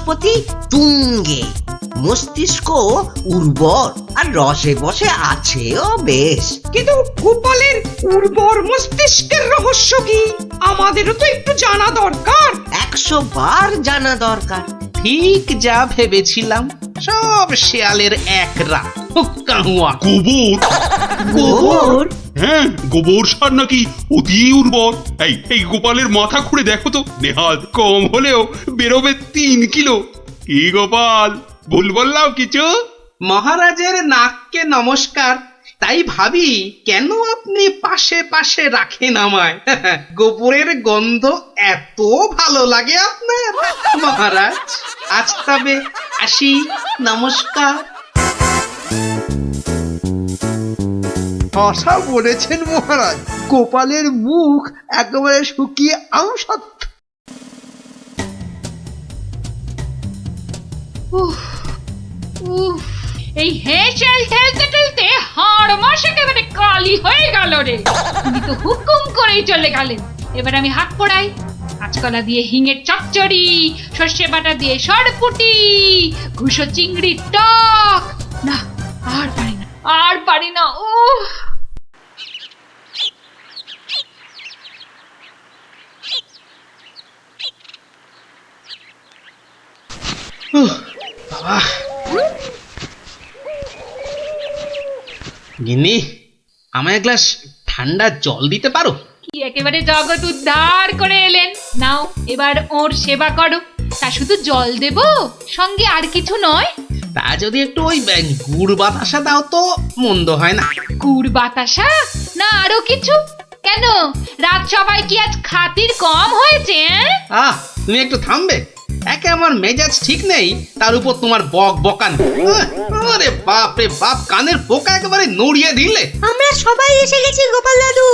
বৃহস্পতি তুঙ্গে, মস্তিষ্ক উর্বর আর রসে বসে আছেও বেশ। কিন্তু গোপালের উর্বর মস্তিষ্কের রহস্য কি আমাদেরও তো একটু জানা দরকার। 100 বার জানা দরকার। ঠিক যা ভেবেছিলাম, সব শেয়ালের এক রাত। হুক্কাহুয়া। গোবর? গোবর? হ্যাঁ, গোবর সার নাকি অতি উর্বর। এই গোপালের মাথা খুঁড়ে দেখো তো, নেহাত কম হলেও বেরোবে 3 কিলো। কি গোপাল, ভুল বললাম কিছু? মহারাজের নাককে নমস্কার। তাই ভাবি কেন আপনি পাশে পাশে রাখেন আমায়। গোবরের গন্ধ এত ভালো লাগে আপনার মহারাজ। আজ তবে আসি, নমস্কার। ভাষা বলেছেন মহারাজ, গোপালের মুখ একেবারে শুকিয়ে আমসত্ব। এই হেঁচেল ঠেলতে ঠেলতে হাড় মাস একেবারে কালি হয়ে গেল রে। তুমি তো হুকুম করেই চলে গেলেন। এবার আমি হাত পড়াই। কাঁচকলা দিয়ে হিঙের চচ্চড়ি, সর্ষে বাটা দিয়ে সরপুটি, ঘুষো চিংড়ির টক। না, আর পারি না, আর পারি না। উফ, বাবা, গিন্নি, আমায় এক গ্লাস ঠান্ডা জল দিতে পারো? কি একেবারে জগৎ উদ্ধার করে এলেন। নাও এবার ওর সেবা করো। তা শুধু জল দেব, সঙ্গে আর কিছু নয়? তা যদি একটু ওই গুড় বাতাসা দাও তো মন্দ হয় না। গুড় বাতাসা না আরো কিছু? কেন, রাত সবাই কি আজ খাতির কম হয়েছে? তুমি একটু থামবে? একে আমার মেজাজ ঠিক নেই, তার উপর তোমার বক বকানি। আরে বাপ রে বাপ, কানের পোকা একেবারে নড়িয়ে দিলে। আমরা সবাই এসে গেছি গোপাল দাদু।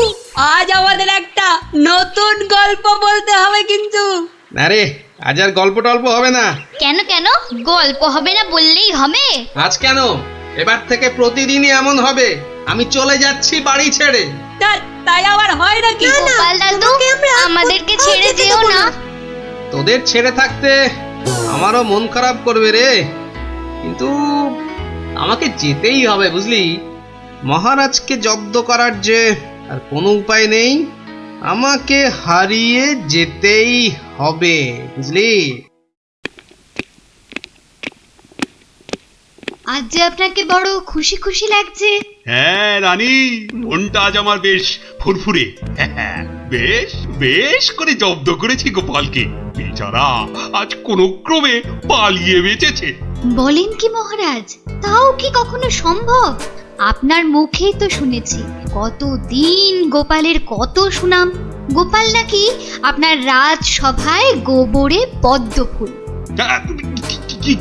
আজ আমাদের একটা নতুন গল্প বলতে হবে কিন্তু। আরে আজ আর গল্প টল্প হবে না। কেন কেন গল্প হবে না বললেই হবে? আজ কেন, এবার থেকে প্রতিদিনই এমন হবে। আমি চলে যাচ্ছি বাড়ি ছেড়ে। তাই আবার হয় নাকি? গোপাল দাদু, আমাদেরকে ছেড়ে যেও না। তোদের ছেড়ে থাকতে আমারও মন খারাপ করবে রে, কিন্তু আমাকে যেতেই হবে বুঝলি। মহারাজকে জব্দ করার যে আর কোনো উপায় নেই, আমাকে হারিয়ে যেতেই হবে বুঝলি। আজ যে আপনাকে বড় খুশি খুশি লাগছে। হ্যাঁ রানী, মনটা আজ আমার বেশ ফুরফুরে। বেশ বেশ করে জব্দ করেছি গোপালকে। বেচারা আজ কোনো ক্রমে পালিয়ে বেঁচেছে। বলেন কি মহারাজ, তাও কি কখনো সম্ভব? আপনার মুখেই তো শুনেছি কতদিন গোপালের কত সুনাম। গোপাল নাকি আপনার রাজসভায় গোবরে পদ্ম ফুল। কি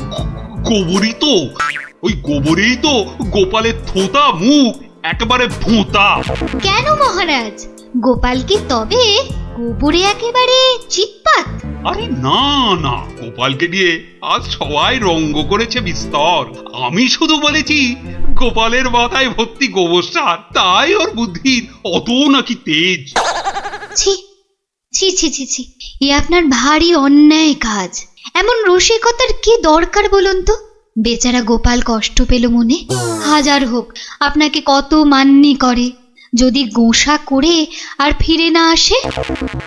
গোবরই তো, ওই গোবরেই তো গোপালের থোতা মুখ একেবারে ভোঁতা। কেন মহারাজ, গোপাল কি তবে গোবরে একেবারে চিৎপাত? আরে না না, গোপালকে দিয়ে আজ সবাই রঙ্গ করেছে বিস্তর। আমি শুধু বলেছি গোপালের মাথায় ভর্তি গোবর সার, তাই ওর বুদ্ধির অত নাকি তেজ। ছি ছি ছি ছি ছি, এ আপনার ভারী অন্যায় কাজ। এমন রসিকতার কি দরকার বলুন তো? বেচারা গোপাল কষ্ট পেল মনে। হাজার হোক আপনাকে কত মান্যি করে, যদি গোসা করে আর ফিরে না আসে।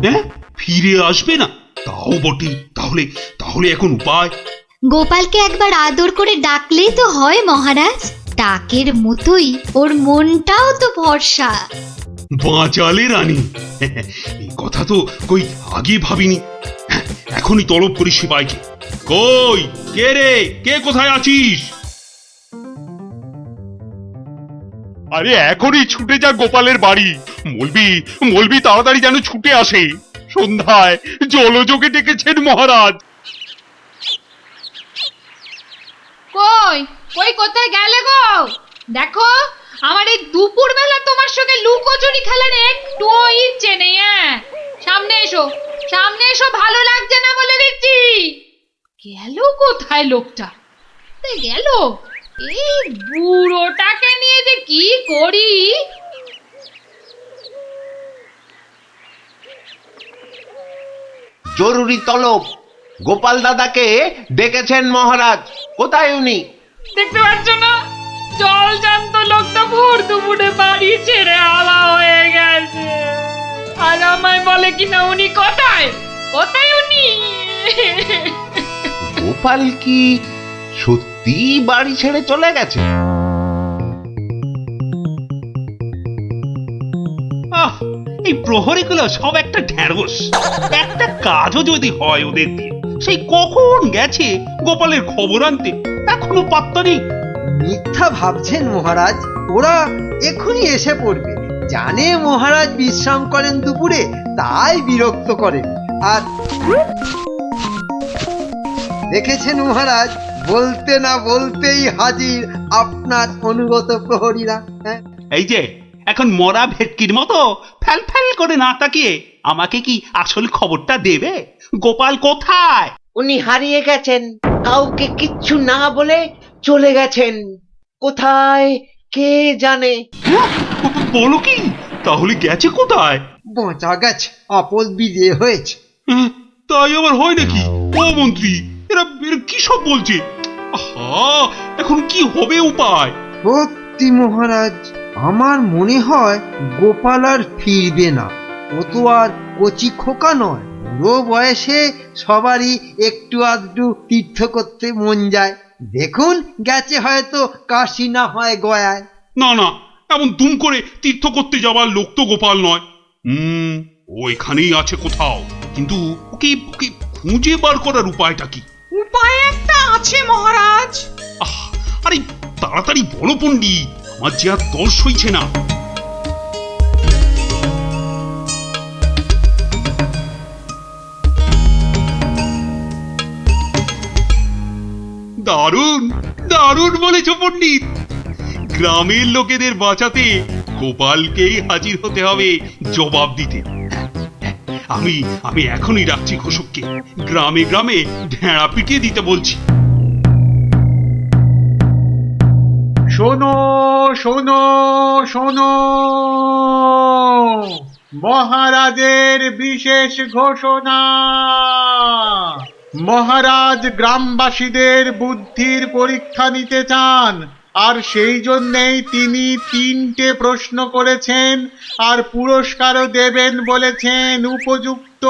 হ্যাঁ, ফিরে আসবে না? তাও বটে। তাহলে তাহলে এখন উপায়? গোপালকে একবার আদর করে ডাকলেই তো হয় মহারাজ। ডাকের মতোই ওর মনটাও তো ভরসা। বাঁচালে রানী, এই কথা তো কই আগে ভাবিনি। এখনই তলব করি সিপাইকে। কই কে রে, কে কোথায় আছিস? আরে এখনই ছুটে যা গোপালের বাড়ি। মলবি মলবি তাড়াতাড়ি যেন ছুটে আসে। সন্ধ্যায় জলযোগে ডেকেছেন মহারাজ। কই কই কোথায় গেলে গো? দেখো, আমার এই দুপুর বেলা তোমার সঙ্গে লুকোচুরি খেলার একটু ইচ্ছে নেই। সামনে এসো, সামনে এসো, ভালো লাগছে না বলে দিচ্ছি। গেল কোথায় লোকটা? গেল, এই বুড়োটাকে নিয়ে যে কি করি। জরুরি তলব, গোপাল দাদাকে ডেকেছেন মহারাজ। কোথায় উনি? দেখতে পাচ্ছ না, জল জানত লোকটা ভোর দুপুরে বাড়ি ছেড়ে হাওয়া হয়ে গেছে। আর আমায় বলে কিনা উনি কোথায়, কোথায় উনি? গোপাল কি সত্যি বাড়ি ছেড়ে চলে গেছে? আহ, এই প্রহরীগুলো সব একটা ঢ্যাঁড়স। একটা কাজও যদি হয় ওদের দিয়ে, সেই কখন গেছে গোপালের খবর আনতে, এখনো পাত্তা নেই। মিথ্যা ভাবছেন মহারাজ, ওরা এখনই এসে পড়বে। জানে মহারাজ বিশ্রাম করেন দুপুরে, তাই বিরক্ত করেন। আর দেখেছেন মহারাজ, বলতে না বলতেই হাজির আপনার অনুগত প্রহরীরা। হ্যাঁ, এই যে এখন মরা ভেটকির মতো ফ্যাল ফ্যাল করে না তাকিয়ে আমাকে কি আসল খবরটা দেবে? গোপাল কোথায়? উনি হারিয়ে গেছেন, কাউকে কিচ্ছু না বলে চলে গেছেন। কোথায় কে জানে। বলো কি, তাহলে গেছে কোথায়? বাঁচা গেছে, আপদ বিজয় হয়েছে। তাই আবার হয় নাকি? ও মন্ত্রী, এরা এরা কি সব বলছে? আহা, এখন কি হবে উপায়? সত্যি মহারাজ, আমার মনে হয় গোপাল আর ফিরবে না। ও তো আর কচি খোকা নয়, বুড়ো বয়সে সবারই একটু আধটু তীর্থ করতে মন যায়। দেখুন, গেছে হয়তো কাশি না হয় গয়ায়। না না, এমন দুম করে তীর্থ করতে যাওয়ার লোক তো গোপাল নয়। ও এখানেই আছে কোথাও, কিন্তু ওকে ওকে খুঁজে বার করার উপায়টা কি? উপায় একটা আছে মহারাজ। আহ, আরে তাড়াতাড়ি বলো পণ্ডিত, আমার যে আর দর সইছে না। দারুণ দারুণ বলেছ পণ্ডিত। গ্রামের লোকেদের বাঁচাতে গোপালকেই হাজির হতে হবে জবাব দিতে। আমি আমি এখনই রাখছি ঘোষককে, গ্রামে গ্রামে ঢেঁড়া পিটিয়ে দিতে বলছি। শোনো শোনো শোনো, মহারাজের বিশেষ ঘোষণা। মহারাজ গ্রামবাসীদের বুদ্ধির পরীক্ষা নিতে চান, আর সেই জন্যেই তিনি 3টে প্রশ্ন করেছেন, আর পুরস্কারও দেবেন বলেছেন উপযুক্ত।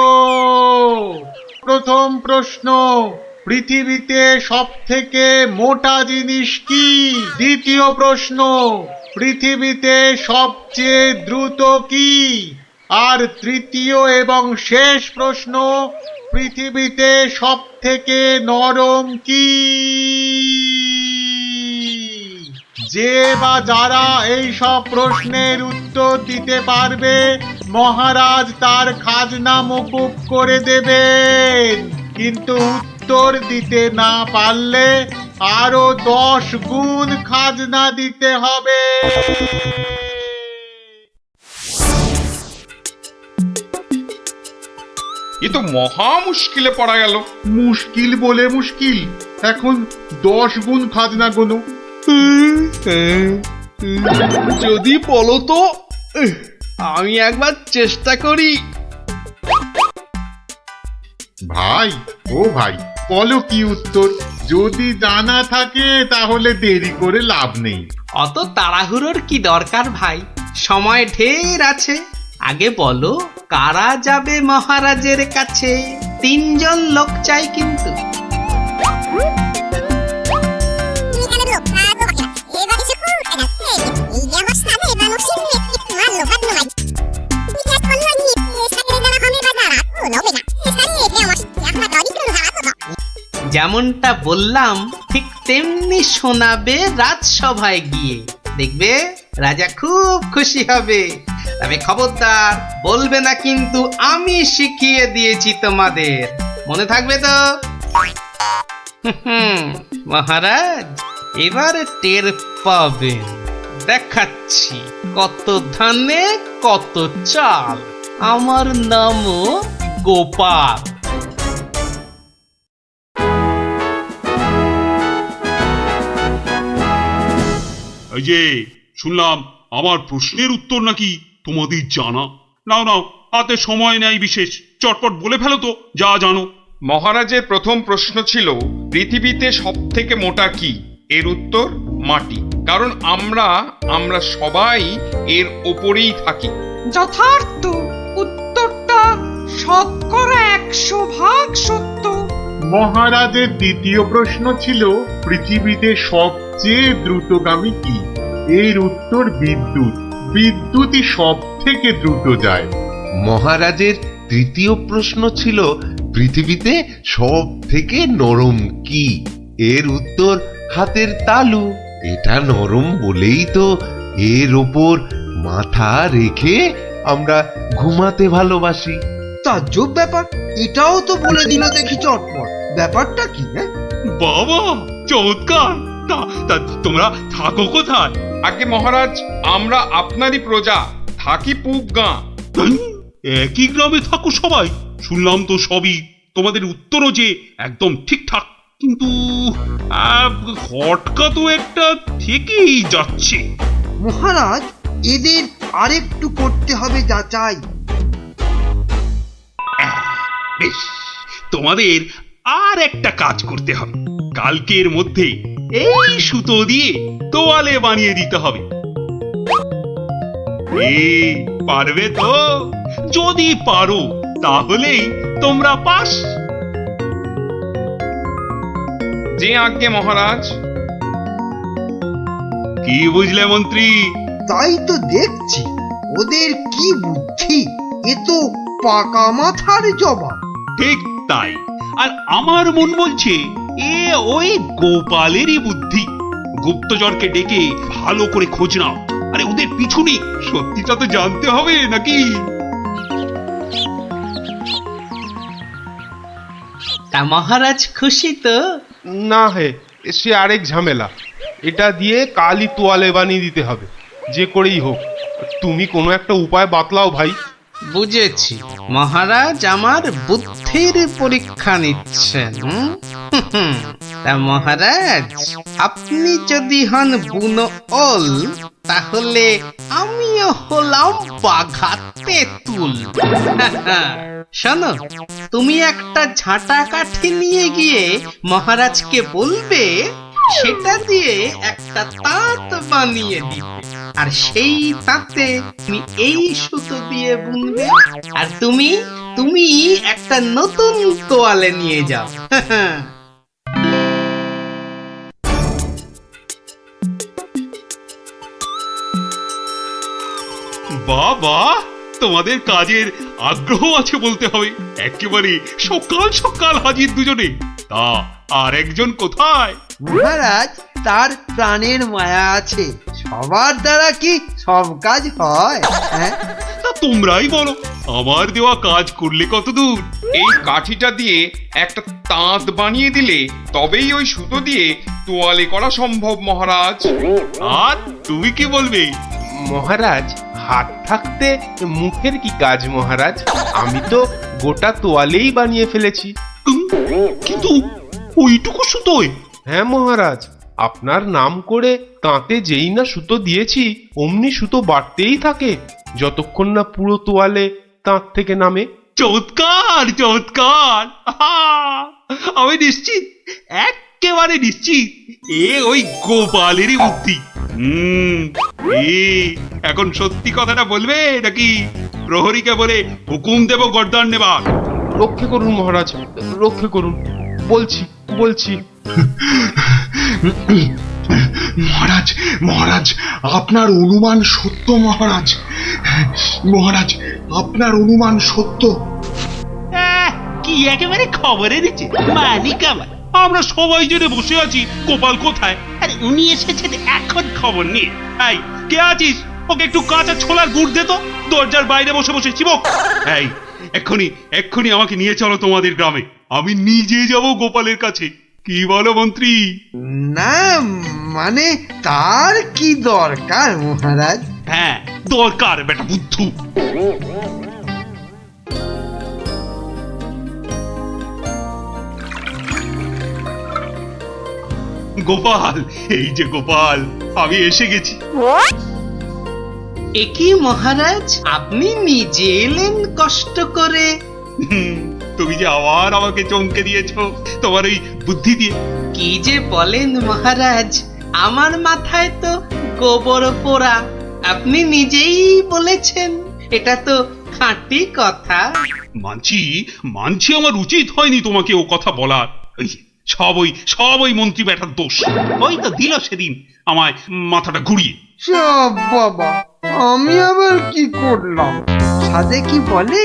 প্রথম প্রশ্ন, পৃথিবীতে সবথেকে মোটা জিনিস কি? দ্বিতীয় প্রশ্ন, পৃথিবীতে সবচেয়ে দ্রুত কি? আর তৃতীয় এবং শেষ প্রশ্ন, পৃথিবীতে সবথেকে নরম কি? যে বা যারা এই সব প্রশ্নের উত্তর দিতে পারবে, মহারাজ তার খাজনা মকুব করে দেবেন। কিন্তু উত্তর দিতে না পারলে আরো 10 গুণ খাজনা দিতে হবে। এ তো মহা মুশকিলে পড়া গেল। মুশকিল বলে মুশকিল, এখন 10 গুণ খাজনা গোনো। যদি বলো তো, আমি একবার চেষ্টা করি। ভাই, ও ভাই, বলো কি উত্তর? যদি জানা থাকে তাহলে দেরি করে লাভ নেই। অত তাড়াহুড়োর কি দরকার ভাই, সময় ঢের আছে। আগে বলো, কারা যাবে মহারাজের কাছে? 3 জন লোক চাই কিন্তু। যেমনটা বললাম ঠিক তেমনি শোনাবে রাজসভায় গিয়ে, দেখবে রাজা খুব খুশি হবে। তবে খবরদার বলবে না কিন্তু আমি শিখিয়ে দিয়েছি তোমাদের, মনে থাকবে তো? মহারাজ এবার টের পাবেন, দেখাচ্ছি কত ধানে কত চাল। আমার নামও গোপাল। এই যে শুনলাম আমার প্রশ্নের উত্তর নাকি তোমাদের জানা। নাও নাও, হাতে সময় নেই বিশেষ, চটপট বলে ফেলো তো যা জানো। মহারাজের প্রথম প্রশ্ন ছিল পৃথিবীতে সব থেকে মোটা কি? এর উত্তর মাটি। কারণ আমরা সবাই এর ওপরেই থাকি। যথার্থ উত্তরটা 100% সত্য। মহারাজের দ্বিতীয় প্রশ্ন ছিল পৃথিবীতে সবচেয়ে দ্রুতগামী কি? এর উত্তর বিদ্যুৎ। বিদ্যুৎই সব থেকে দ্রুত যায়। মহারাজের তৃতীয় প্রশ্ন ছিল পৃথিবীতে সব থেকে নরম কি? এর উত্তর হাতের তালু। এটা নরম বলেই তো এর ওপর মাথা রেখে আমরা ঘুমাতে ভালোবাসি। তাজ্জব ব্যাপার, এটাও তো বলে দিল দেখি চটপট। ব্যাপারটা কি? হ্যাঁ, বাবা চমৎকার। তা তোমরা থাকো কোথায়? আগে মহারাজ, আমরা আপনারই প্রজা, থাকি পূব গাঁ। একই গ্রামে থাকো সবাই? শুনলাম তো সবই। তোমাদের উত্তরও যে একদম ঠিকঠাক, কিন্তু খটকা তো একটা থেকেই যাচ্ছে। মহারাজ, এদের আরেকটু করতে হবে যাচাই। বেশ, তোমাদের আর একটা কাজ করতে হবে। কালকের মধ্যে এই সুতো দিয়ে তোয়ালে বানিয়ে দিতে হবে। পারবে তো? যদি পারো তাহলেই তোমরা পাস। যে আজ্ঞে মহারাজ। কি বুঝলে মন্ত্রী? তাই তো দেখছি, ওদের কি বুদ্ধি! এ তো পাকা মাথার জবাব। ঠিক তাই। আর আমার মন বলছে এ ওই গোপালেরই বুদ্ধি। গুপ্তচরকে ডেকে ভালো করে খোঁজ নাও। আরে ওদের পিছনে সত্যিটা তো জানতে হবে নাকি? তা মহারাজ খুশি তো? না হে, সে আরেক ঝামেলা। এটা দিয়ে কালই তোয়ালে বানিয়ে দিতে হবে, যে করেই হোক। তুমি কোনো একটা উপায় বাতলাও ভাই। বুঝেছি, মহারাজ আমার বুদ্ধির পরীক্ষা নিচ্ছেন। তা মহারাজ, আপনি যদি হন বুনো ওল, তাহলে আমিও হলাম বাঘা তেঁতুল। শোনো, তুমি একটা ঝাঁটা কাঠি নিয়ে গিয়ে মহারাজকে বলবে সেটা দিয়ে একটা তাঁত বানিয়ে দিতে, আর সেই তাঁতে তুমি এই সুতো দিয়ে বুনবে, আর তুমি একটা নতুন তোয়ালে নিয়ে যাও। বাবা, তোমাদের কাজের আগ্রহ আছে বলতে হবে। একেবারে সকাল সকাল হাজির দুজনে। তা আর একজন কোথায়? মহারাজ, তার প্রাণের মায়া আছে। সবার দ্বারা কি সব কাজ হয়? হ্যাঁ, তা তোমরাই বলো, আমার দেওয়া কাজ করলে কত দূর? এই কাঠিটা দিয়ে একটা তাঁত বানিয়ে দিলে তবেই ওই সুতো দিয়ে তোয়ালে করা সম্ভব মহারাজ। আর তুমি কি বলবে? মহারাজ, হাত থাকতে মুখের কি কাজ মহারাজ? আমি তো গোটা তোয়ালেই বানিয়ে ফেলেছি। কিন্তু ওইটুকু সুতোয়? হ্যাঁ মহারাজ, আপনার নাম করে তাঁতে যেই না সুতো দিয়েছি অমনি সুতো বাড়তেই থাকে, যতক্ষণ না পুরো তোয়ালে তাঁত থেকে নামে। চমৎকার চমৎকার। আমি নিশ্চিত, একেবারে নিশ্চিত এ ওই গোপালেরই বুদ্ধি। এখন সত্যি কথাটা বলবে নাকি প্রহরীকে বলে হুকুম দেব গর্দান নেবার? রক্ষে করুন মহারাজ, রক্ষে করুন। বলছি বলছি। মহারাজ, মহারাজ, আপনার অনুমান সত্য মহারাজ। মহারাজ, আপনার অনুমান সত্য। কি একেবারে খবর এনেছে মালিক আমার। আমরা সবাই জেনে বসে আছি গোপাল কোথায়, আর উনি এসেছেন এখন খবর নিয়ে। এই কে আছিস? ওকে একটু কাঁচা ছোলার গুড় দে তো। দরজার বাইরে বসে বসে চিবক। এই এক্ষুনি আমাকে নিয়ে চলো তোমাদের গ্রামে। আমি নিজে যাব গোপালের কাছে। কি বলো মন্ত্রী? না মানে তার কি দরকার মহারাজ? হ্যাঁ দরকার বেটা বুদ্ধু। গোপাল, এই যে গোপাল, আমি এসে গেছি। একি মহারাজ, আপনি নিজে এলেন কষ্ট করে? তুমি যে আবার আমাকে চমকে দিয়েছো তোমার ওই বুদ্ধি দিয়ে। কি যে বলেন মহারাজ, আমার মাথায় তো গোবর পোড়া। আপনি নিজেই বলেছেন, এটা তো খাঁটি কথা। মানছি মানছি আমার উচিত হয়নি তোমাকে ও কথা বলার। এই সব ওই মন্ত্রী ব্যাটার দোষ। ওই তো দিল সেদিন আমায় মাথাটা ঘুরিয়ে। সব বাবা, আমি আবার কি করলাম? সাধে কি বলে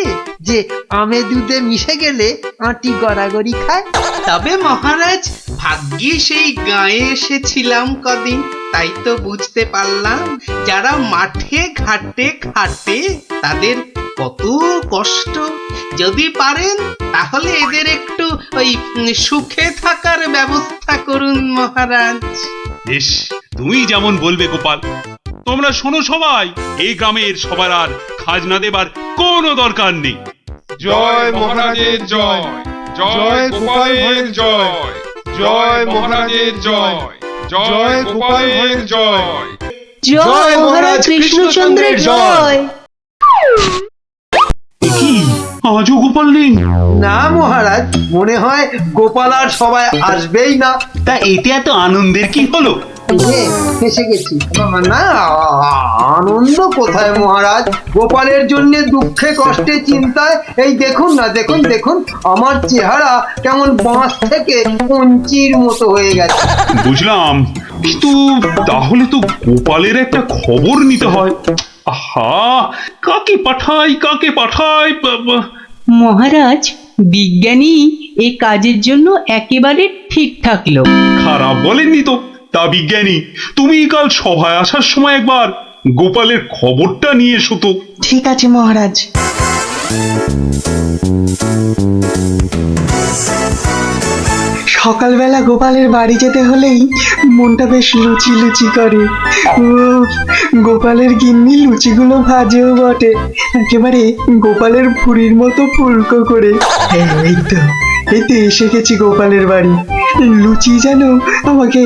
যে আমে দুধে মিশে গেলে আঁটি গড়াগড়ি খায়। তবে মহারাজ, ভাগ্যে সেই গায়ে এসেছিলাম কদিন, তাই তো বুঝতে পারলাম যারা মাঠে ঘাটে খাটে তাদের কত কষ্ট। যদি পারেন তাহলে এদের একটু ওই সুখে থাকার ব্যবস্থা করুন মহারাজ। বেশ, তুমি যেমন বলবে গোপাল। তোমরা শোনো সবাই, এই গ্রামের সবার আর খাজনা দেবার কোনো দরকার নেই। জয় মহারাজের জয়, জয় গোপাল ভাঁড়ের জয়, জয় মহারাজের জয়, জয় গোপাল ভাঁড়ের জয়, জয় মহারাজ কৃষ্ণচন্দ্রের জয়। কি আজও গোপাল নেই? না মহারাজ, মনে হয় গোপাল আর সবাই আসবেই না। তা এতে এত আনন্দের কি হলো? ফেসে গেছি না, আনন্দ কোথায় মহারাজ? গোপালের জন্য দুঃখে কষ্টে চিন্তায় এই দেখুন না, দেখুন দেখুন আমার চেহারা কেমন বাঁশ থেকে কঞ্চির মতো হয়ে গেছে। বুঝলাম, কিন্তু তাহলে তো গোপালের একটা খবর নিতে হয়। আহা, কাকে পাঠাই মহারাজ, বিজ্ঞানী এই কাজের জন্য একেবারে ঠিকঠাক লোক। খারাপ বলেননি তো। তা বিজ্ঞানী, তুমি কাল সভায় আসার সময় একবার গোপালের খবরটা নিয়ে এসো তো। ঠিক আছে মহারাজ। সকালবেলা গোপালের বাড়ি যেতে হলেই মনটা বেশ লুচি লুচি করে। গোপালের গিন্নি লুচিগুলো ভাজেও বটে, একেবারে গোপালের ভুঁড়ির মতো ফুলকো করে। এই তো এসে গেছি গোপালের বাড়ি। লুচি যেন আমাকে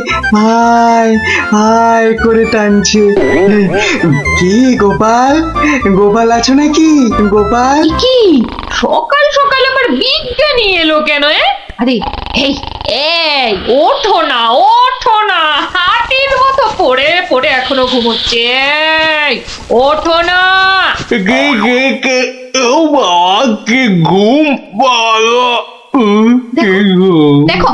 আয় আয় করে টানছে। কি গোপাল, গোপাল আছো নাকি? গোপাল কি সকাল সকাল আবার বিজ্ঞানী এলো কেন? আরে এই এই ওঠো না, হাতির মতো পড়ে পড়ে এখনো ঘুমোচ্ছে। ওঠো না। ঘুম ভালো। দেখো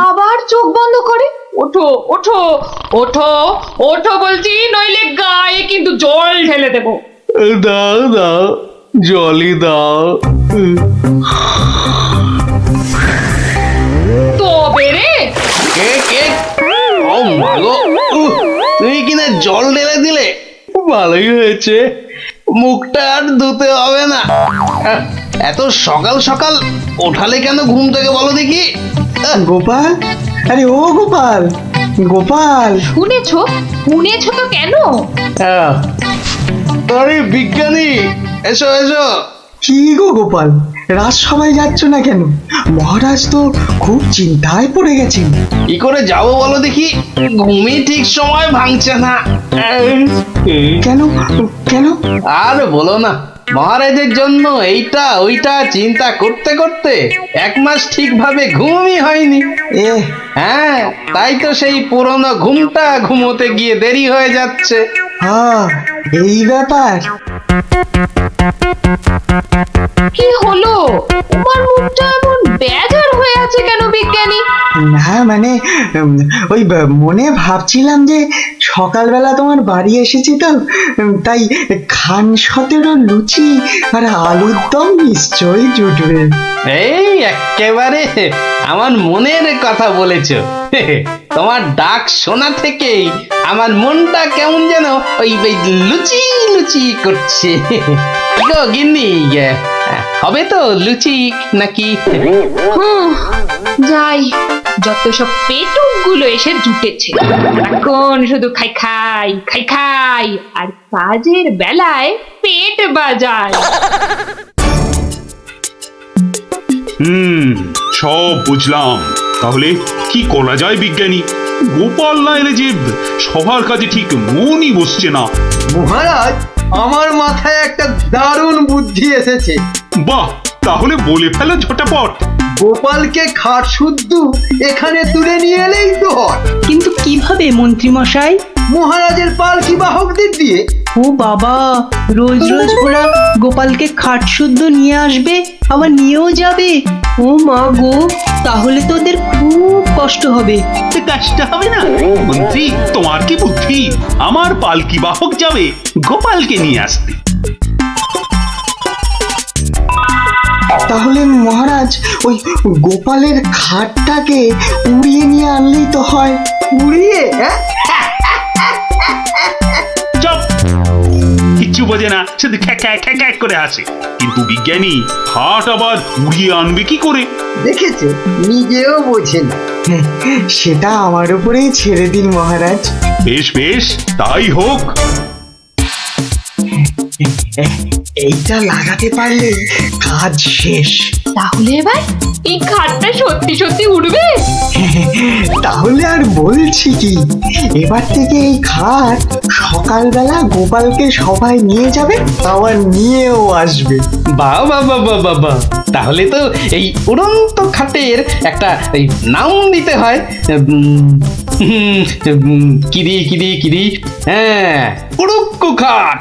আবার চোখ বন্ধ করে। ওঠো ওঠো ওঠো ওঠো বলছি, নইলে গায়ে কিন্তু জল ঢেলে দেবো। দাও জলই দাও। তবে রে ও মাগো, তুমি কিনা জল ঢেলে দিলে? ভালোই হয়েছে, মুখটা আর ধুতে হবে না। এত সকাল সকাল ওঠালে কেন ঘুম থেকে বলো দেখি? গোপাল, আরে ও গোপাল, গোপাল শুনেছো তো কেন? আরে বিজ্ঞানী, এসো এসো। কি গো গোপাল, রাজসভায় যাচ্ছ না কেন? মহারাজ তো খুব চিন্তায় পড়ে গেছেন। কি করে যাবো বলো দেখি, ঘুমই ঠিক সময় ভাঙছে না। কেন কেন? আর বলো না, মহারাজের জন্য এইটা ওইটা চিন্তা করতে করতে 1 মাস ঠিকভাবে ঘুমই হয়নি। হ্যাঁ, তাই তো সেই পুরনো ঘুমটা ঘুমোতে গিয়ে দেরি হয়ে যাচ্ছে। এই ব্যাপার। কি হলো, তোমার মুখটা এমন বেজার হয়ে আছে কেন বিজ্ঞানী? না মানে ওই মনে ভাবছিলাম যে সকালবেলা তোমার বাড়ি এসেছি তো, তাই খান 17 লুচি আর আলুর দম নিশ্চয়ই জুটবে। এই একেবারে আমার মনের কথা বলেছো। তোমার ডাক শোনা থেকেই আমার মনটা কেমন যেন ওই লুচি লুচি করছে। গো গিন্নি, হবে তো লুচি নাকি? যাই, যত সব পেটুক গুলো এসে জুটেছে, এখন শুধু খাই আর কাজের বেলায় পেট বাজায়। সব বুঝলাম। তাহলে কি করা যায় বিজ্ঞানী? গোপাল না এলে যে সবার কাজে ঠিক মনই বসছে না। মহারাজ, আমার মাথায় একটা দারুণ বুদ্ধি এসেছে। বাহ, তাহলে বলে ফেলো ঝটাপট। গোপালকে খাট শুদ্ধ এখানে তুলে নিয়ে এলেই তো হয়। কিন্তু কিভাবে মন্ত্রী মশাই? মহারাজের পালকি বাহকদের দিয়ে। ও বাবা, রোজ রোজ ওরা গোপালকে খাট শুদ্ধ নিয়ে আসবে, আবার নিয়েও যাবে। ও মা গো, তাহলে তো ওদের খুব কষ্ট হবে। কষ্ট হবে না মন্ত্রী, তোমার কি বুদ্ধি? আমার পালকি বাহক যাবে গোপালকে নিয়ে আসতে। তাহলে মহারাজ ওই গোপালের খাটটাকে উড়িয়ে নিয়ে আনলেই তো হয়। উড়িয়ে? চুপ, কিচ্ছু বোঝে না, শুধু খ্যাক করে আসে। কিন্তু বিজ্ঞানী হাট আবার উড়িয়ে আনবে কি করে? দেখেছে, নিজেও বোঝে না। সেটা আমার উপরেই ছেড়ে দিন মহারাজ। বেশ বেশ, তাই হোক। এইটা লাগাতে পারলে কাজ শেষ। তাহলে এবার এই খাটটা সত্যি সত্যি উঠবে? তাহলে আর বলছি কি, এবার থেকে এই খাট সকালবেলা গোপালকে সবাই নিয়ে যাবে, আবার নিয়েও আসবে। বাবা বাবা বাবা, তাহলে তো এই উড়ন্ত খাটের একটা এই নাম দিতে হয়। কিরি কিরি কিরি, হ্যাঁ, উড়ুক্কু খাট।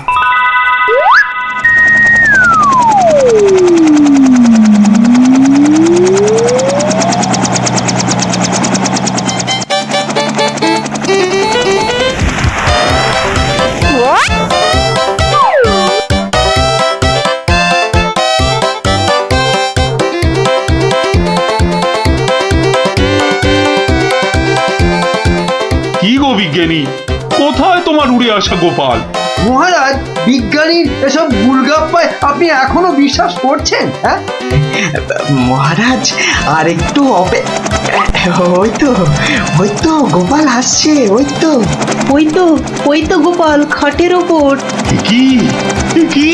কি গো বিজ্ঞানী, কোথায় তোমার উড়ে আসা গোপাল? মহারাজ, বিজ্ঞানীর এসব গুলগাপ্পায় আপনি এখনো বিশ্বাস করছেন? হ্যাঁ মহারাজ, আর একটু ওই তো গোপাল আসছে। ওই তো গোপাল খাটের ওপর। কি কি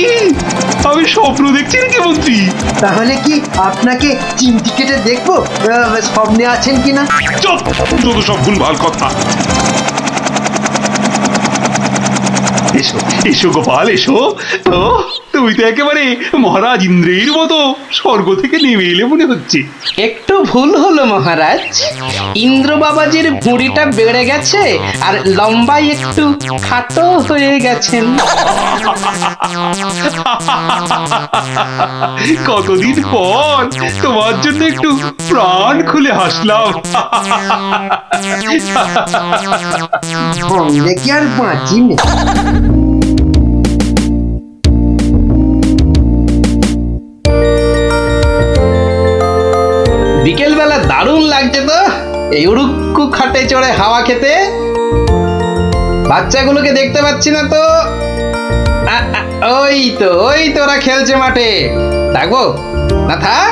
আমি স্বপ্ন দেখছি নাকি মন্ত্রী? তাহলে কি আপনাকে চিমটি কেটে দেখবো স্বপ্নে আছেন কিনা? চুপ, যত সব ভুলভাল কথা। এসো এসো গোপাল, এসো। তো তুমি তো একেবারে মহারাজ ইন্দ্রের মতো স্বর্গ থেকে নেমে এলে মনে হচ্ছে। একটু ভুল হলো মহারাজ, ইন্দ্র বাবাজির ভুঁড়িটা বেড়ে গেছে আর লম্বাই একটু খাটো হয়ে গেছেন। কতদিন পর তোমার জন্য একটু প্রাণ খুলে হাসলাম। দেখি আর বাঁচি না। বিকেলবেলা দারুণ লাগছে তো এই উড়ুক্কু খাটে চড়ে হাওয়া খেতে। বাচ্চাগুলোকে দেখতে পাচ্ছি না তো। ওই তো ওরা খেলছে মাঠে। থাকবো না, থাক।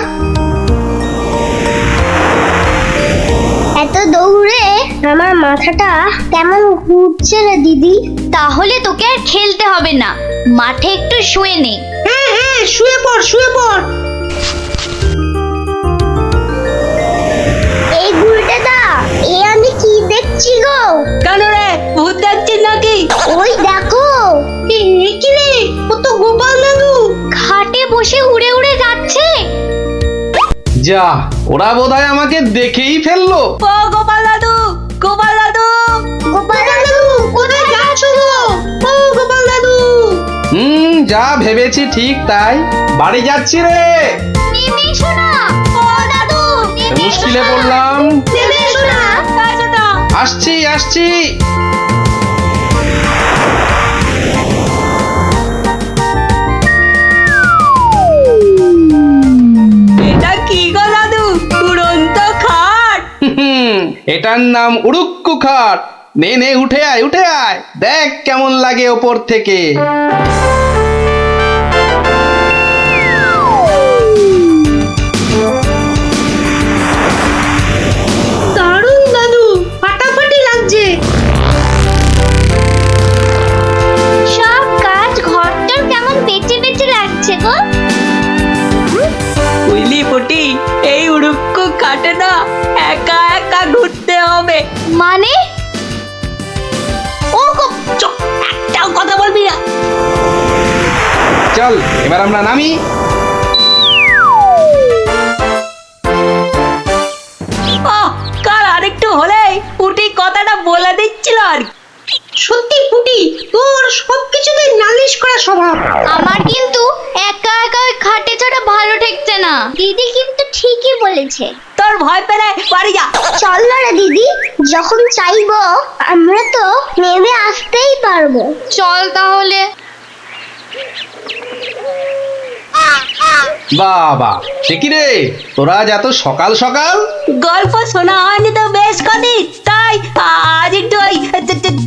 এত দৌড়ে আমার মাথাটা কেমন ঘুরছে রে দিদি। তাহলে তোকে আর খেলতে হবে না, মাঠে একটু শুয়ে নে। হ্যাঁ, শুয়ে পড়। এই গুলটেদা, এ আমি কি দেখছি গো? কেন রে, ভূত দেখছিস নাকি? ওই দেখো। কি রে, ও তো গোপাল দাদু। খাটে বসে উড়ে উড়ে যাচ্ছে। যা, ওরা বোধহয় আমাকে দেখেই ফেললো। ও গোপাল দাদু, গোপাল দাদু, গোপাল দাদু, কোথায় যাচ্ছ গো? ও গোপাল দাদু। যা ভেবেছি ঠিক তাই, বাড়ি যাচ্ছি রে। নেমে এসো না। ও দাদু, নেমে এসো মুশকিলে না। পড়লাম। নেমে এসো না। আসছি। এটা কি গো দাদু, উড়ন্ত খাট? এটার নাম উড়ুক্কু খাট। নে উঠে আয়, দেখ কেমন লাগে ওপর থেকে। দারুণ দাদু, ফাটাফাটি লাগছে। সব কাজ ঘরটার কেমন বেঁচে বেঁচে লাগছে গো। বুঝলি পটি, এই উড়ুক্কু খাটে না একা একা ঘুরতে হবে। মানে ও চুপ, একটাও কথা বলবি না। চল এবার আমরা নামি। হলেই পুটি কথাটা বলে দিচ্ছিল আর কি। সত্যি পুটি, তোর সবকিছুতে নালিশ করা স্বভাব। আমার কিন্তু একা একা ওই খাটে চড়া ভালো ঠেকছে না। দিদি কিন্তু ঠিকই বলেছে। তোর ভয় পেলে বাড়ি যা। চল না রে দিদি, যখন চাইবো আমরা তো নেমে আসতেই পারবো। চল তাহলে। বাবা, সে কি রে, তোরা আজ এত সকাল সকাল? গল্প শোনা হয়নি তো বেশ কদিন, তাই আজ একটু ওই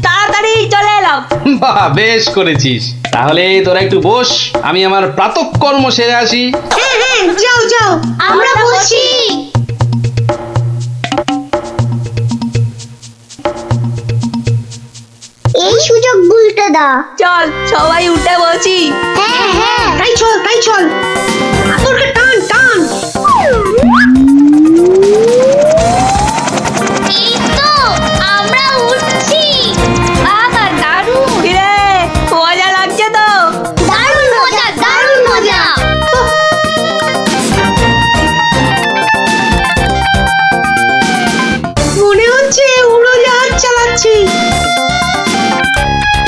তাড়াতাড়ি চলে এলাম। বাহ, বেশ করেছিস। তাহলে তোরা একটু বস, আমি আমার প্রাতঃকর্ম সেরে আসি। হ্যাঁ হ্যাঁ, যাও যাও, আমরা বসি। এই সুযোগ গুলটে দা। চল সবাই উঠে বসি। হ্যাঁ হ্যাঁ, তাই চল তাই চল, তোরকে টান টান। এই তো আমরা উঠছি। বাবা দারুণ। কিরে, মজা লাগছে তো? দারুণ মজা, দারুণ মজা। মনে হচ্ছে উড়োজাহাজ চালাচ্ছি।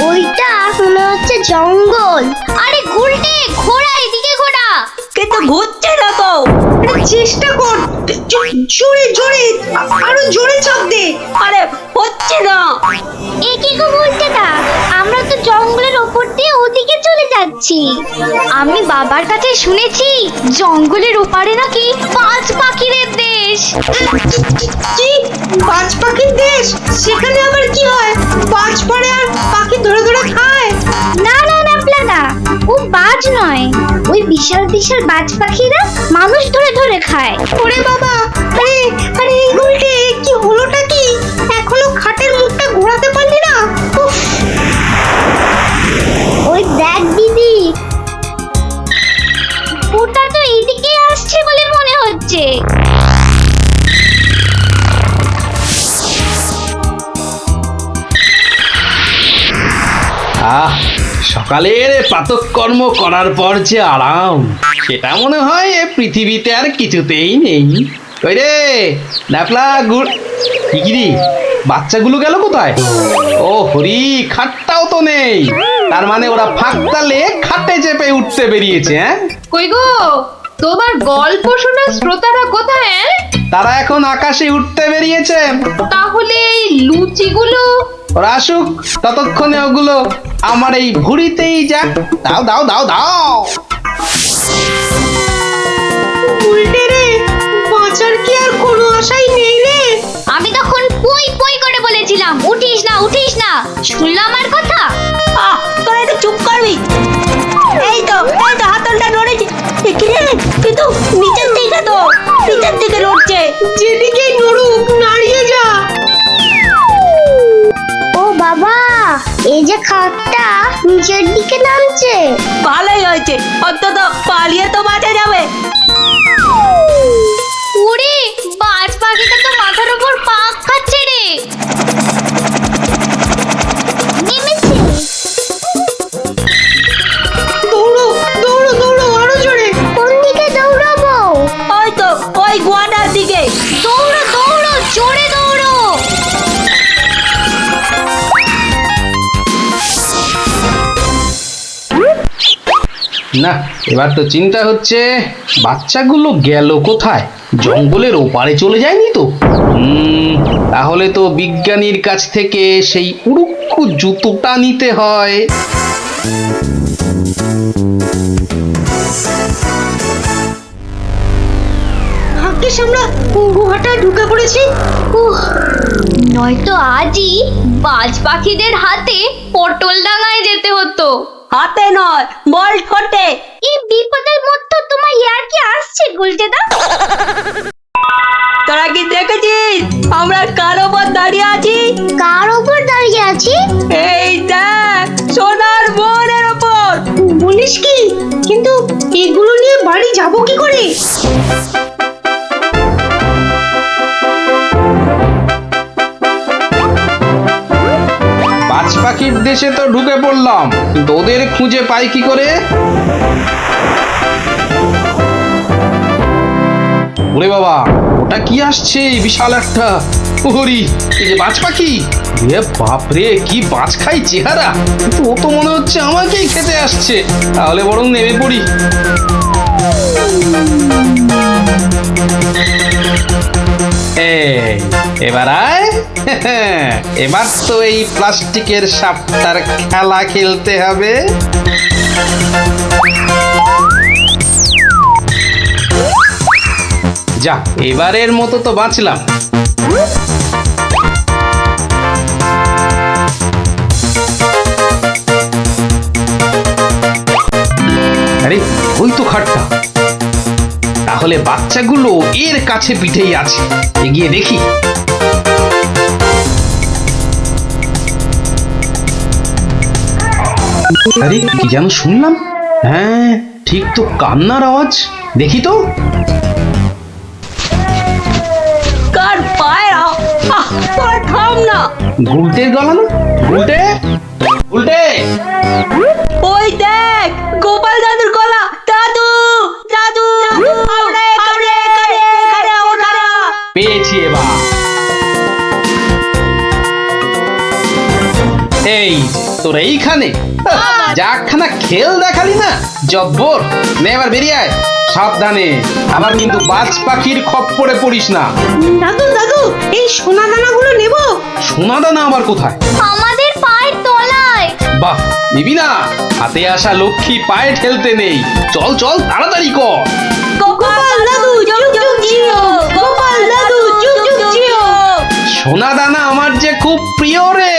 ওইটা মনে হচ্ছে জঙ্গল। আরে গুলটে, ঘোড়া এদিকে ঘোড়া। কিন্তু ঘুরছে না তো। চেষ্টা কর, জোরে জোরে, আরো জোরে চাপ দে। আরে হচ্ছে না। এ কি গো গুলটে দা, আমরা তো জঙ্গলের ওপর দিয়ে ওদিকে চলে যাচ্ছি। আমি বাবার কাছে শুনেছি জঙ্গলের ওপারে নাকি পাঁচ পাখিদের দেশ। কি, বাজ পাখির দেশ? সেখানে আবার কি হয়? বাজ পড়ে আর পাখি ধরে ধরে খায়? না না না প্লাদা, ও বাজ নয়, ওই বিশাল বিশাল বাজ পাখিরা মানুষ ধরে ধরে খায়। ওরে বাবা, আরে আরে এই গুলটে, কি হলোটা কি? এখনো খাটের মুখটা ঘোরাতে পারলি না? উফ। ওই দেখ দিদি, ওটা তো এইদিকে আসছে বলে মনে হচ্ছে। আহ, সকালের প্রাতঃকর্ম করার পর যে আরাম, সেটা মনে হয় এ পৃথিবীতে আর কিছুতেই নেই। ওই রে ন্যাপলা গুড়, কি বাচ্চাগুলো গেল কোথায়? ও হরি, খাটটাও তো নেই। তার মানে ওরা ফাঁকতালে খাটে চেপে উঠতে বেরিয়েছে। হ্যাঁ, কই গো, তোমার গল্প শোনার শ্রোতারা কোথায়? তারা এখন আকাশে উঠতে বেরিয়েছে। তাহলে এই লুচিগুলো? ওরা আসুক, ততক্ষণে ওগুলো আমার এই ভুঁড়িতেই যাক। দাও দাও দাও দাও। উল্টে রে, বাঁচার কি আর কোনো আশাই নেই রে? আমি তখন পই পই করে বলেছিলাম উঠিস না উঠিস না, শুনলাম আমার কথা? তোরা একটু চুপ করবি। এই তো হাতলটা নড়েছে। কিন্তু নিচের দিকে তো, নিচের দিকে নড়ছে। যেদিকে নড়ুক, নাড়িয়ে যা। ও বাবা, এই যে খাটটা নিচের দিকে নামছে। ভালোই হয়েছে, অন্তত পালিয়ে তো বাঁচা যাবে। ওরে, বাজ পাখিটা তো মাথার উপর পাক খাচ্ছে রে। নেমেছে। দৌড়ো দৌড়ো দৌড়ো, আরো জোরে। কোন দিকে দৌড়াবো? ওই তো ওই গোয়াটার দিকে। দৌড়ো দৌড়ো, জোরে দৌড়ো। না, এবার তো চিন্তা হচ্ছে বাচ্চাগুলো গেল কোথায়? জঙ্গলের ওপারে চলে যায়নি তো? তাহলে তো বিজ্ঞানীর কাছ থেকে সেই উড়ুক্কু জুতোটা নিতে হয়। ভাগ্যিস আমরা গুহাটা ঢুকে পড়েছি। নয়তো আজই বাজ পাখিদের হাতে পটল ডাঙায় যেতে হতো। হাতে নয়, বল ঠোঁটে। এই বিপদের মধ্যে তোমার ইয়ার কি আসছে গুলটেদা? তোরা কি দেখেছিস আমরা কার ওপর দাঁড়িয়ে আছি? কার ওপর দাঁড়িয়ে আছি? এই দেখ, সোনার বোনের ওপর। বলিস কি? কিন্তু এগুলো নিয়ে বাড়ি যাব কি করে? বাজ পাখির দেশে তো ঢুকে পড়লাম, কিন্তু ওদের খুঁজে পাই কি করে? ওরে বাবা, ওটা কি আসছে বিশাল একটা হরি! এই যে বাজ পাখি, এ বাপরে, কি বাজ খাই চেহারা! কিন্তু ও তো মনে হচ্ছে আমাকেই খেতে আসছে। তাহলে বরং নেমে পড়ি। এবার আয়। এবার তো এই প্লাস্টিকের সাপটার খেলা খেলতে হবে। যা, এবারের মতো তো বাঁচলাম। আরে ওই তো খাটটা, তাহলে বাচ্চাগুলো এর কাছে পিঠেই আছে। এগিয়ে দেখি। আরে কি যেন শুনলাম? হ্যাঁ, ঠিক তো, কান্নার আওয়াজ। দেখি তো। কার পায়রা? তোর থাম না। গুলটের গলা না? গুলটে, গুলটে! ওই দেখ, গোপাল দাদুর গলা। দাদু, দাদু, আমরা এখানে, এখানে, ওখানে। পেয়েছি এবার। এই তোর এইখানে যাখানা খেল দেখালি না, জব্বর! নে এবার বেরিয়ে আয়, সাবধানে। আবার কিন্তু বাজ পাখির খপ্পরে পড়িস না। দাদু দাদু, এই সোনা দানাগুলো নেব? সোনা দানা আবার কোথায়? আমাদের পায়ের তলায়। বাহ, নিবি না? হাতে আসা লক্ষ্মী পায়ে ঠেলতে নেই। চল চল, তাড়াতাড়ি কর। গোপাল দাদু যুগ যুগ জিও, গোপাল দাদু যুগ যুগ জিও। সোনা দানা আমার যে খুব প্রিয় রে।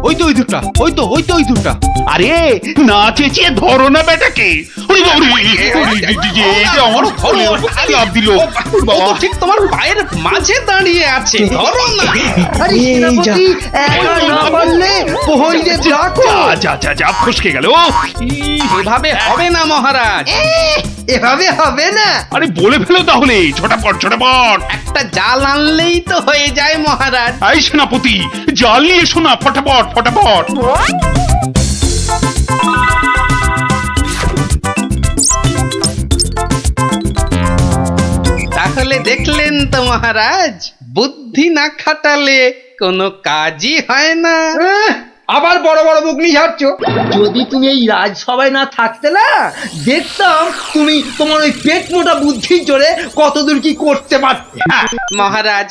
ওই তো ওই দুটা, ওই তো ওই দুটা। আরে না চেঁচিয়ে ধরো না বেটাকে। আমার লাভ দিল। ও তো ঠিক তোমার পায়ের মাঝে দাঁড়িয়ে আছে, ধরো না। আরে সেনাপতি, একা না পারলে প্রহরীদের ডাকো। যা যা যা, ফসকে গেল। এভাবে হবে না মহারাজ। এভাবে হবে না। আরে বলে ফেলো তাহলে, ঝটাপট ঝটাপট। একটা জাল আনলেই তো হয়ে যায় মহারাজ। এই সেনাপতি, জাল নিয়ে এসো না, ফটাফট ফটাফট। তাহলে দেখলেন তো মহারাজ, বুদ্ধি না খাটালে কোনো কাজই হয় না। আবার বড় বড় বকনি ঝাড়ছ। যদি তুমি এই রাজসভায় না থাকতে না, দেখতাম তুমি তোমার ওই পেট মোটা বুদ্ধির জোরে কতদূর কি করতে পারতে। মহারাজ,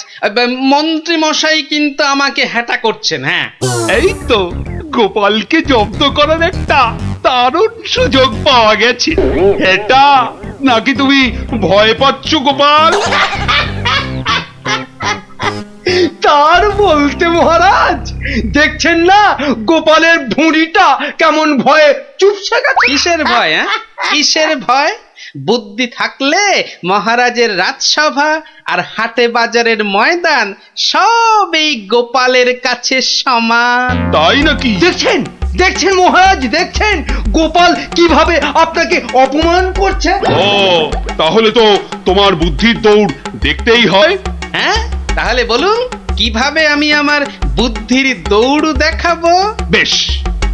মন্ত্রী মশাই কিন্তু আমাকে হ্যাটা করছেন। হ্যাঁ, এই তো গোপালকে জব্দ করার একটা দারুণ সুযোগ পাওয়া গেছে। এটা নাকি তুমি ভয় পাচ্ছ গোপাল? তার বলতে মহারাজ, দেখছেন না গোপালের ভুঁড়িটা কেমন ভয়ে চুপসে গেছে। কিসের ভয়? কিসের ভয়? বুদ্ধি থাকলে মহারাজের রাজসভা আর হাটে বাজারের ময়দান সব এই গোপালের কাছে সমান। তাই নাকি? দেখছেন, দেখছেন মহারাজ, দেখছেন গোপাল কিভাবে আপনাকে অপমান করছে। ও, তাহলে তো তোমার বুদ্ধির দৌড় দেখতেই হয়। হ্যাঁ, তাহলে বলুন কিভাবে আমি আমার বুদ্ধির দৌড় দেখাবো? বেশ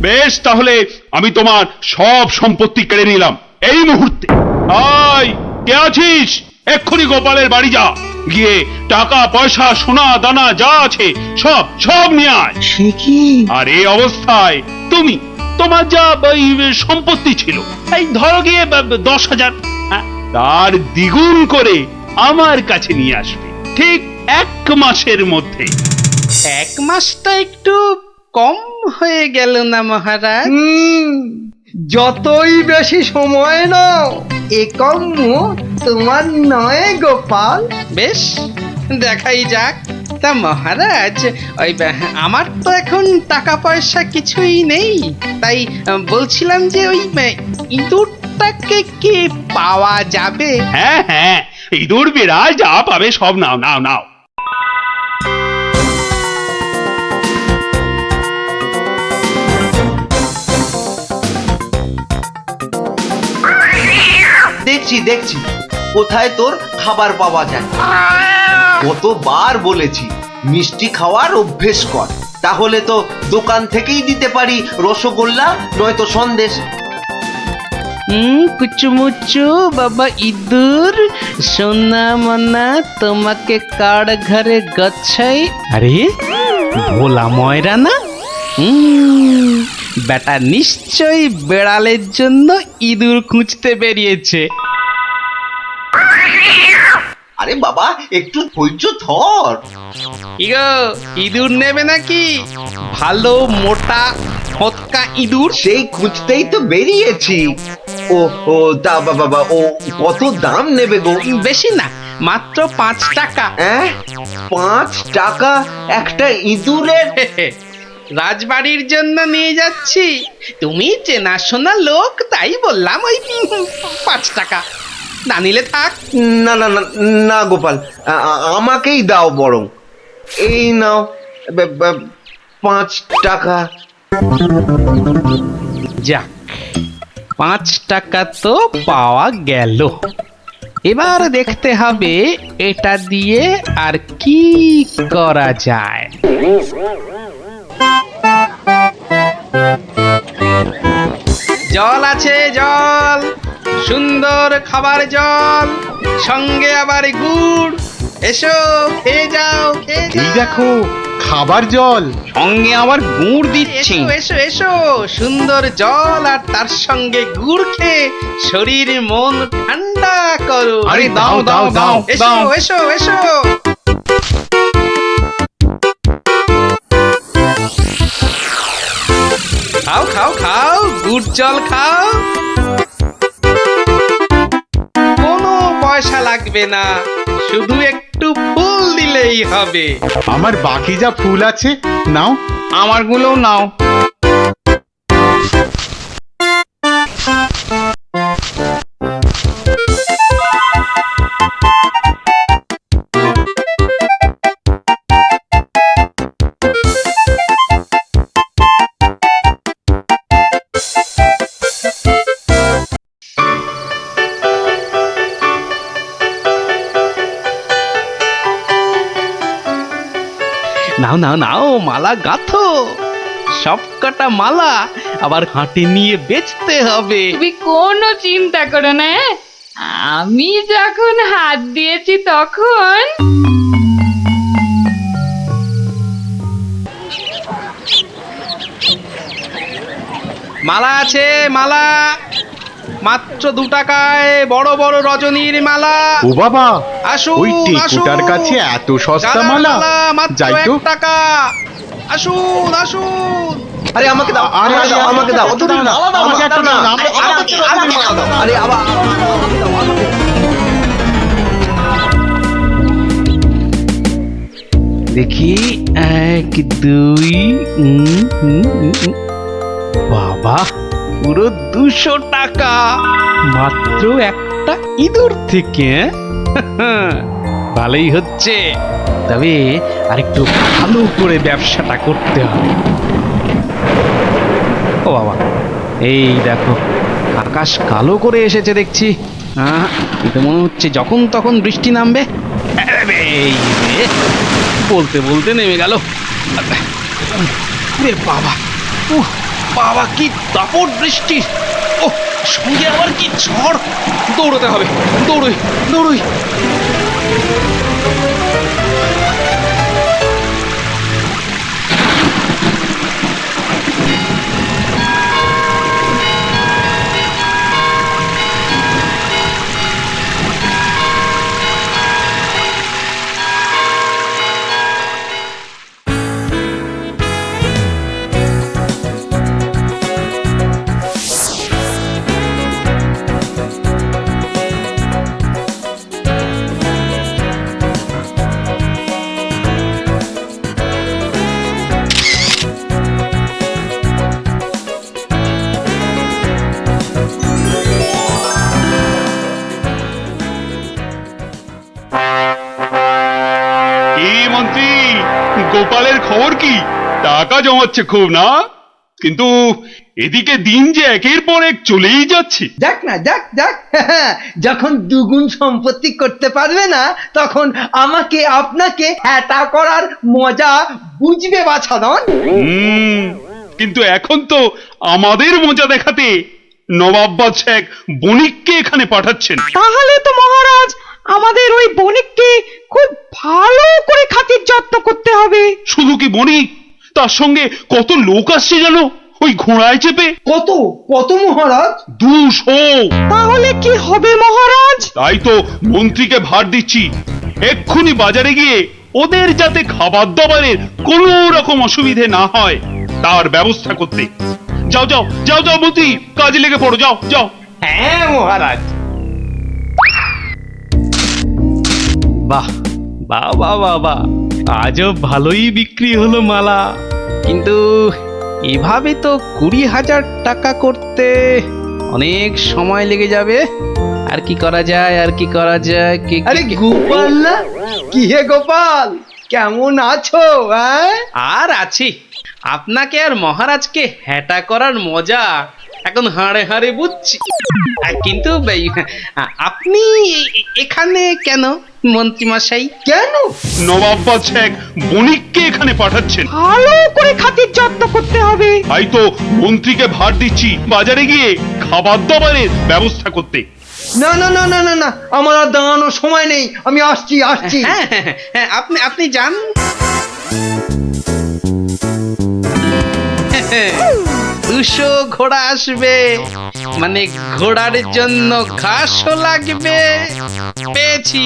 বেশ, তাহলে আমি তোমার সব সম্পত্তি কেড়ে নিলাম এই মুহূর্তে। আয়, কে আছিস? এক্ষুনি গোপালের বাড়ি যা, গিয়ে টাকা পয়সা সোনা দানা যা আছে সব সব নিয়ে আয়। সে কি? আর এই অবস্থায় তুমি তোমার যা সম্পত্তি ছিল, এই ধরো গিয়ে 10,000, তার দ্বিগুণ করে আমার কাছে নিয়ে আসবে, ঠিক 1 মাসের মধ্যে। 1 মাসটা একটু কম হয়ে গেল না মহারাজ? যতই বেশি সময় নাও, এ কম তোমার নয় গোপাল। বেশ, দেখাই যাক। তা মহারাজ, ওই আমার তো এখন টাকা পয়সা কিছুই নেই, তাই বলছিলাম যে ওই ইঁদুরটাকে কি পাওয়া যাবে? হ্যাঁ হ্যাঁ, ইঁদুর বিড়াল যা পাবে সব নাও নাও নাও। দেখছি দেখছি, কোথায় তোর খাবার পাওয়া যায়। কতবার বলেছি মিষ্টি খাওয়ার অভ্যেস কর, তাহলে তো দোকান থেকেই দিতে পারি রসগোল্লা নয়তো সন্দেশ। কুচুমুচু বাবা ইঁদুর সোনা মনা তোমাকে কার ঘরে গছাই। আরে ভোলা ময়রা না? বেটা নিশ্চয়ই বেড়ালের জন্য ইঁদুর খুঁজতে বেরিয়েছে। আরে বাবা একটু ধৈর্য ধর। ইগো ইঁদুর নেবে নাকি? ভালো মোটা হতকা ইঁদুর। সেই খুঁজতেই তো বেরিয়েছি। ও ও তা বাবা ও কত দাম নেবে গো? বেশি না, মাত্র 5 টাকা। 5 টাকা একটা ইঁদুরের? রাজবাড়ির জন্য নিয়ে যাচ্ছি, তুমি চেনাশোনা লোক তাই বললাম ওই 5 টাকা। না নিলে থাক। না না না না গোপাল, আমাকেই দাও বরং। এই নাও 5 টাকা। যাক, 5 টাকা তো পাওয়া গেল। এবার দেখতে হবে এটা দিয়ে আর কি করা যায়। জল আছে, জল, সুন্দর খাবার জল, সঙ্গে আবার গুড়। এসো খেয়ে যাও, খেয়ে যাও। এই দেখো খাবার জল, সঙ্গে আবার গুড় দিচ্ছি। এসো এসো, সুন্দর জল আর তার সঙ্গে গুড় খেয়ে শরীর মন ঠান্ডা করো। আরে দাও দাও দাও এসো এসো এসো। খাও খাও খাও, গুড় জল খাও। কোনো পয়সা লাগবে না, শুধু একটু ফুল দিলেই হবে। আমার বাকি যা ফুল আছে নাও। আমারগুলোও নাও। নাও নাও নাও, মালা গাঁথো। সব কটা মালা আবার হাটে নিয়ে বেচতে হবে। তুমি কোনো চিন্তা করো না, আমি যখন হাত দিয়েছি তখন। মালা আছে, মালা মাত্র 2 টাকায় বড় বড় রজনীর মালা। ও বাবা, আসুন ওই টেকুটার কাছে এত সস্তা মালা? মাত্র যাই তো। 1 টাকা। আসুন আসুন। আরে আমাকে দাও, আরে, আমাকে দাও, আমাকে দাও। আমাকে একটা দাও, আমাকে দাও। আরে আবার দেখি 1 2 বাবা, পুরো 200 টাকা মাত্র একটা ইঁদুর থেকে। ভালোই হচ্ছে, তবে আরেকটু ভালো করে ব্যবসাটা করতে হবে। ও বাবা, এই দেখো আকাশ কালো করে এসেছে দেখছি। এটা মনে হচ্ছে যখন তখন বৃষ্টি নামবে। এই রে, বলতে বলতে নেমে গেল। রে বাবা, বাবা কি দাপট বৃষ্টি! ও সঙ্গে আবার কি ঝড়! দৌড়তে হবে, দৌড়ই দৌড়ই। মন্ত্রী, গোপালের খবর কি? টাকা জমাচ্ছে খুব না? কিন্তু এদিকে দিন যে একের পর এক চলেই যাচ্ছে। দেখ না, দেখ দেখ, যখন দুগুণ সম্পত্তি করতে পারবে না তখন আমাকে আপনাকে হ্যাটা করার মজা বুঝবে বাছাধন। কিন্তু এখন তো আমাদের মজা দেখাতে নবাব বাদশাহ এক বণিককে এখানে পাঠাচ্ছেন। তাহলে তো মহারাজ আমাদের ওই বণিককে খুব ভালো করে খাতির যত্ন করতে হবে। শুধু কি বণিক, তার সঙ্গে কত লোক আসছে জানো, ওই ঘোড়ায় চেপে। কত কত মহারাজ? 200। তাহলে কি হবে মহারাজ? তাই তো মন্ত্রীকে ভার দিচ্ছি, এক্ষুনি বাজারে গিয়ে ওদের যাতে খাবার দাবারের কোনো রকম অসুবিধে না হয় তার ব্যবস্থা করতে। যাও যাও যাও যাও মন্ত্রী, কাজে লেগে পড়ো, যাও যাও। হ্যাঁ মহারাজ। বাহ বাহ বাহ বাহ বাহ, আজও ভালোই বিক্রি হলো মালা, কিন্তু এভাবে তো 20,000 টাকা করতে অনেক সময় লেগে যাবে। আর কি করা যায়, আর কি করা যায়? আরে গোপাল না? কি হে গোপাল, কেমন আছো? আর আছি, আপনাকে আর মহারাজকে হ্যাটা করার মজা এখন হাড়ে হাড়ে বুঝছি। কিন্তু আপনি এখানে কেন মন্ত্রী মশাই? কেন? নবাব বাদশাহ এক বণিককে এখানে পাঠাচ্ছেন। ভালো করে খাতির যত্ন করতে হবে। তাই তো মন্ত্রীকে ভার দিচ্ছি বাজারে গিয়ে খাবার দাবারের ব্যবস্থা করতে। না না না না না না, আমার আর দাঁড়ানোর সময় নেই, আমি আসছি আসছি। হ্যাঁ হ্যাঁ হ্যাঁ, আপনি যান। 200 ঘোড়া আসবে, মানে ঘোড়ার জন্য ঘাসও লাগবে। পেয়েছি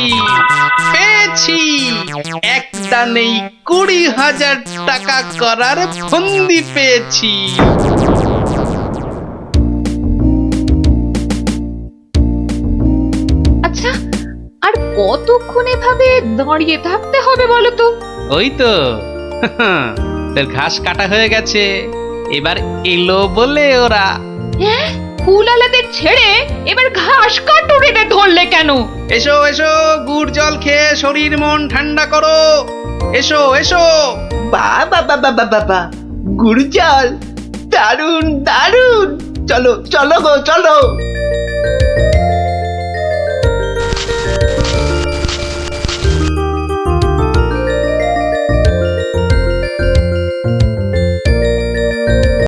পেয়েছি, একটা নেই 20,000 টাকা করার ফন্দি পেয়েছি। আচ্ছা, আর কতক্ষণ এভাবে দাঁড়িয়ে থাকতে হবে বলো তো? ওই তো তোর ঘাস কাটা হয়ে গেছে, এবার এলো বলে ওরা। হ্যাঁ, ফুলালাদের ছেড়ে এবার ঘাস কাটুরিতে ধরলে কেন? এসো এসো, গুড় জল খেয়ে শরীর মন ঠান্ডা করো। এসো এসো। বাবা বাবা বাবা, গুড় জল, দারুন দারুন, চলো চলো গো চলো।